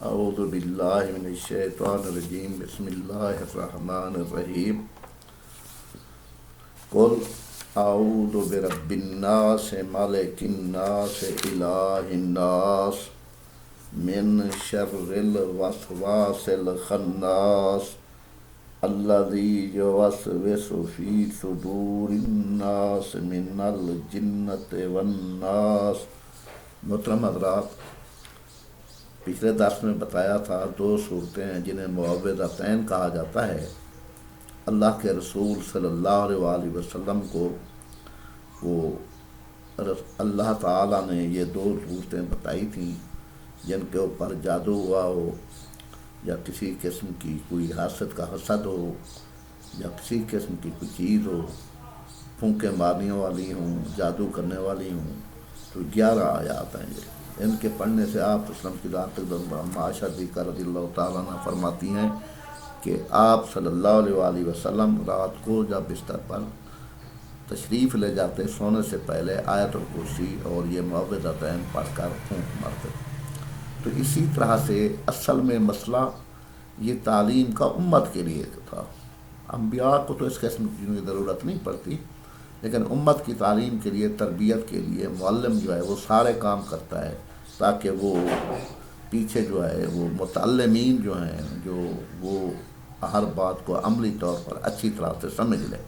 اعوذ باللہ من الشیطان الرجیم بسم اللہ الرحمن الرحیم قل اعوذ برب الناس ملک الناس الہ الناس من شر الوسواس الخناس الذی یوسوس فی صدور الناس من الجنۃ والناس۔ محترم حضرات، پچھلے درس میں بتایا تھا دو صورتیں ہیں جنہیں معوذتین کہا جاتا ہے۔ اللہ کے رسول صلی اللہ علیہ وآلہ وسلم کو اللہ تعالیٰ نے یہ دو صورتیں بتائی تھیں جن کے اوپر جادو ہوا ہو، یا کسی قسم کی کوئی حاسد کا حسد ہو، یا کسی قسم کی کوئی چیز ہو، پھونکیں مارنے والی ہوں، جادو کرنے والی ہوں، تو 11 آیات ہیں یہ۔ ان کے پڑھنے سے آپ اسلام کی ذات عائشہ صدیقہ رضی اللہ تعالیٰ عنہ فرماتی ہیں کہ آپ صلی اللہ علیہ وآلہ وسلم رات کو جب بستر پر تشریف لے جاتے سونے سے پہلے آیت الکرسی اور یہ معوذتین پڑھ کر پھونک مارتے۔ تو اسی طرح سے اصل میں مسئلہ یہ تعلیم کا امت کے لیے تھا۔ انبیاء کو تو اس قسم کی ضرورت نہیں پڑتی، لیکن امت کی تعلیم کے لیے، تربیت کے لیے معلم جو ہے وہ سارے کام کرتا ہے تاکہ وہ پیچھے جو ہے وہ متعلمین جو ہیں وہ ہر بات کو عملی طور پر اچھی طرح سے سمجھ لیں۔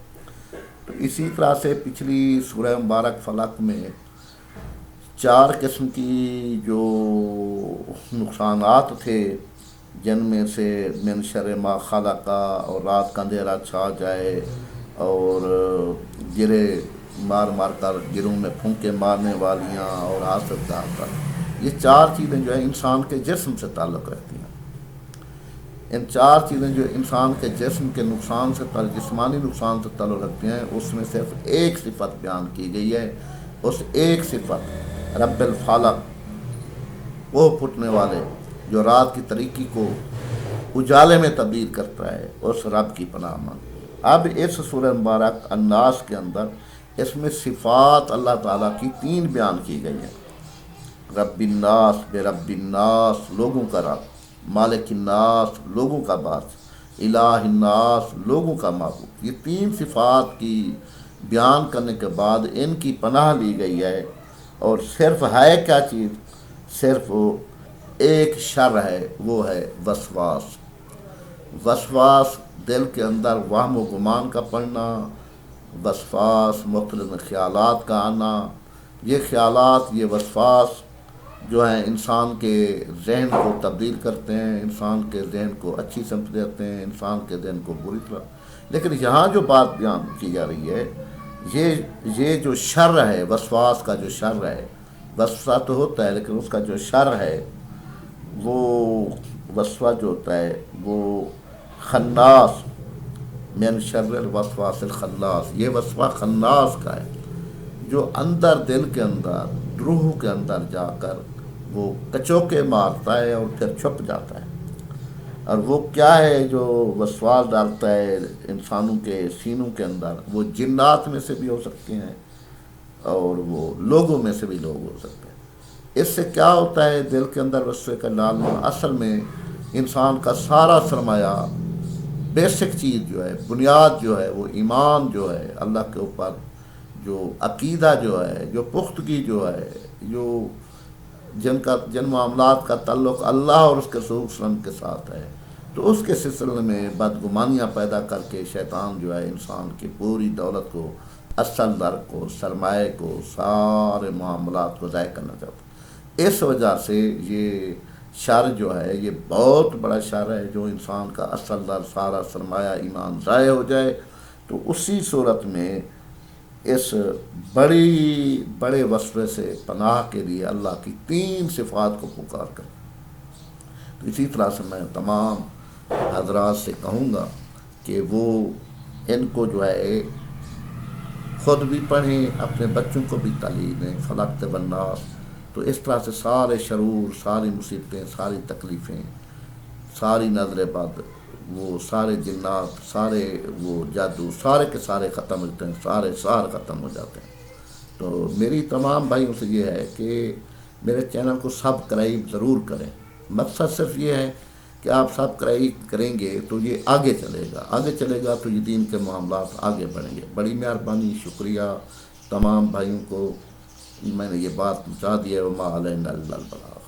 تو اسی طرح سے پچھلی سورہ مبارک فلق میں 4 قسم کی جو نقصانات تھے، جن میں سے من شر ما خلق، اور رات کا اندھیرا چھا جائے، اور گرے مار مار کر گروں میں پھونکے مارنے والیاں، اور حاسد کا حسد، یہ 4 چیزیں جو ہیں انسان کے جسم سے تعلق رہتی ہیں۔ ان 4 چیزیں جو انسان کے جسم کے نقصان سے جسمانی نقصان سے تعلق رکھتی ہیں، اس میں صرف ایک صفت بیان کی گئی ہے۔ اس ایک صفت رب الفلق، وہ پھٹنے والے جو رات کی تاریکی کو اجالے میں تبدیل کرتا ہے، اس رب کی پناہ مانگ۔ اب اس سورہ مبارک الناس کے اندر اس میں صفات اللہ تعالیٰ کی 3 بیان کی گئی ہیں۔ رب الناس، بے رب الناس، لوگوں کا رب، مالک الناس، لوگوں کا بادشاہ، الہ الناس، لوگوں کا معبود۔ یہ 3 صفات کی بیان کرنے کے بعد ان کی پناہ لی گئی ہے، اور صرف ہے کیا چیز؟ صرف ایک شر ہے، وہ ہے وسواس۔ وسواس دل کے اندر وہم و گمان کا پڑنا، وسواس مختلف خیالات کا آنا۔ یہ خیالات، یہ وسواس جو ہیں انسان کے ذہن کو تبدیل کرتے ہیں، انسان کے ذہن کو اچھی سمجھ دیتے ہیں، انسان کے ذہن کو بری طرح۔ لیکن یہاں جو بات بیان کی جا رہی ہے، یہ جو شر ہے، وسواس کا جو شر ہے، وسوسہ تو ہوتا ہے لیکن اس کا جو شر ہے، وہ وسوسہ جو ہوتا ہے وہ خناس، من شر الوسواس الخناس، یہ وسوسہ خناس کا ہے، جو اندر دل کے اندر، روح کے اندر جا کر وہ کچوکے مارتا ہے اور پھر چھپ جاتا ہے۔ اور وہ کیا ہے جو وسواس ڈالتا ہے انسانوں کے سینوں کے اندر؟ وہ جنات میں سے بھی ہو سکتے ہیں اور وہ لوگوں میں سے بھی لوگ ہو سکتے ہیں۔ اس سے کیا ہوتا ہے دل کے اندر وسوسے کا ڈالنا؟ اصل میں انسان کا سارا سرمایہ، بیسک چیز جو ہے، بنیاد جو ہے، وہ ایمان جو ہے، اللہ کے اوپر جو عقیدہ جو ہے، جو پختگی جو ہے، جو جن معاملات کا تعلق اللہ اور اس کے رسول صلی اللہ علیہ وسلم کے ساتھ ہے، تو اس کے سلسلے میں بدگمانیاں پیدا کر کے شیطان جو ہے انسان کی پوری دولت کو، اصل در کو، سرمایہ کو، سارے معاملات کو ضائع کرنا چاہتا ہے۔ اس وجہ سے یہ شر جو ہے یہ بہت بڑا شر ہے، جو انسان کا اصل در، سارا سرمایہ، ایمان ضائع ہو جائے۔ تو اسی صورت میں اس بڑے وسوسے سے پناہ کے لیے اللہ کی 3 صفات کو پکار کر۔ تو اسی طرح سے میں تمام حضرات سے کہوں گا کہ وہ ان کو جو ہے خود بھی پڑھیں، اپنے بچوں کو بھی تعلیم دیں۔ فلق والناس، تو اس طرح سے سارے شرور، ساری مصیبتیں، ساری تکلیفیں، ساری نظر بد، وہ سارے جنات، سارے وہ جادو، سارے کے سارے ختم ہو جاتے ہیں، سارے سار ختم ہو جاتے ہیں۔ تو میری تمام بھائیوں سے یہ ہے کہ میرے چینل کو سبسکرائب ضرور کریں۔ مقصد صرف یہ ہے کہ آپ سبسکرائب کریں گے تو یہ آگے چلے گا تو یہ دین کے معاملات آگے بڑھیں گے. بڑی مہربانی، شکریہ تمام بھائیوں کو. میں نے یہ بات پہنچا دی ہے. وما علینا الا البلاغ.